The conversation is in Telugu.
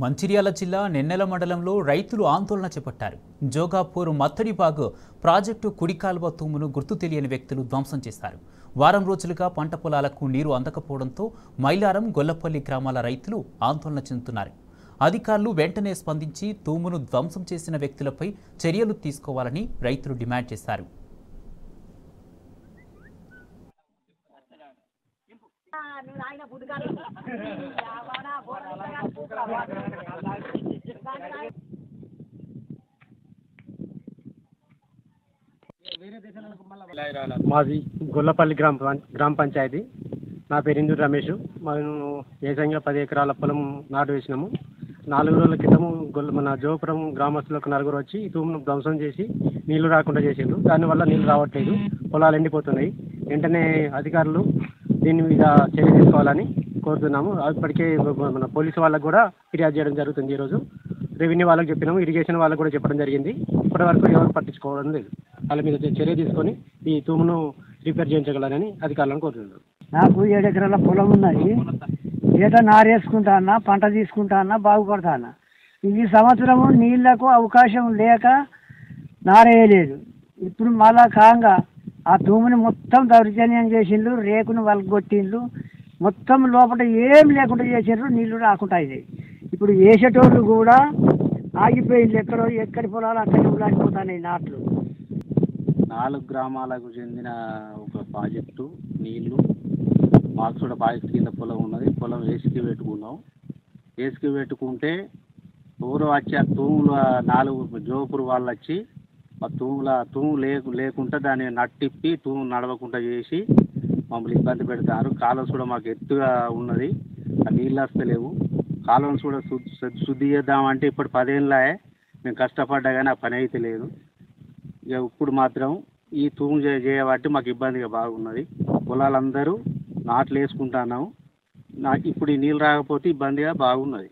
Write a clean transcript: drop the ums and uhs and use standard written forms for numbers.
మంచిర్యాల జిల్లా నెన్నెల మండలంలో రైతులు ఆందోళన చేపట్టారు. జోగాపూర్ మత్తడిబాగ్ ప్రాజెక్టు కుడి కాలువ తూమును గుర్తు తెలియని వ్యక్తులు ధ్వంసం చేశారు. వారం రోజులుగా పంట పొలాలకు నీరు అందకపోవడంతో మైలారం, గొల్లపల్లి గ్రామాల రైతులు ఆందోళన చెందుతున్నారు. అధికారులు వెంటనే స్పందించి తూమును ధ్వంసం చేసిన వ్యక్తులపై చర్యలు తీసుకోవాలని రైతులు డిమాండ్ చేశారు. మాది గొల్లపల్లి గ్రామ పంచాయతీ. నా పేరు ఇందూరు రమేష్. మనం ఏకంగా 10 ఎకరాల పొలం నాటు వేసినాము. 4 రోజుల క్రితం మన జోపురం గ్రామస్తులకు 4 వచ్చి ఈ తూమును ధ్వంసం చేసి నీళ్లు రాకుండా చేసిండ్రు. దానివల్ల నీళ్లు రావట్లేదు, పొలాలు ఎండిపోతున్నాయి. వెంటనే అధికారులు దీని మీద చర్య తీసుకోవాలని కోరుతున్నాము. ఇప్పటికే మన పోలీసు వాళ్ళకు కూడా ఫిర్యాదు చేయడం జరుగుతుంది. ఈరోజు రెవెన్యూ వాళ్ళకి చెప్పినాము, ఇరిగేషన్ వాళ్ళకు కూడా చెప్పడం జరిగింది. ఇప్పటివరకు ఎవరు పట్టించుకోవడం లేదు. వాళ్ళ మీద చర్య తీసుకొని ఈ తూమును రిపేర్ చేయించగలరని అధికారులను కోరుతున్నారు. నాకు 7 ఎకరాల పొలం ఉన్నది. ఏదో నారేసుకుంటా అన్నా, పంట తీసుకుంటా అన్నా, బాగుపడతా అన్నా. ఈ సంవత్సరము నీళ్లకు అవకాశం లేక నారేయలేదు. ఇప్పుడు మళ్ళా కాంగా ఆ తూముని మొత్తం దౌర్జన్యం చేసిండ్రు, రేకును వాళ్ళకి కొట్టిండ్రు, మొత్తం లోపల ఏం లేకుండా చేసిండ్రు, నీళ్లు రాకుండా అయినాయి. ఇప్పుడు వేసేటోళ్ళు కూడా ఆగిపోయింది. ఎక్కడి పొలాలు అక్కడి ఊళ్ళాగిపోతున్నాయి నాట్లు. 4 గ్రామాలకు చెందిన ఒక ప్రాజెక్టు నీళ్లు మాకు కూడా ప్రాజెక్టు కింద పొలం ఉన్నది. పొలం వేసుకి పెట్టుకున్నాం. వేసుకి పెట్టుకుంటే ఊరు వచ్చి ఆ తూములు 4 జోపురు వాళ్ళు వచ్చి ఆ తూము లేకుండా దాన్ని నట్టిప్పి తూము నడవకుండా చేసి మమ్మల్ని ఇబ్బంది పెడతారు. కాలువ కూడా మాకు ఎత్తుగా ఉన్నది, ఆ నీళ్ళు వస్తలేవు. కాలువను కూడా శుద్ధి చేద్దామంటే ఇప్పుడు 10 ఏళ్ళే మేము కష్టపడ్డా కానీ ఆ పని అయితే లేదు. ఇక ఇప్పుడు మాత్రం ఈ తూము చేయబట్టి మాకు ఇబ్బందిగా బాగున్నది. పొలాలందరూ నాట్లు వేసుకుంటున్నాము. ఇప్పుడు ఈ నీళ్ళు రాకపోతే ఇబ్బందిగా బాగున్నది.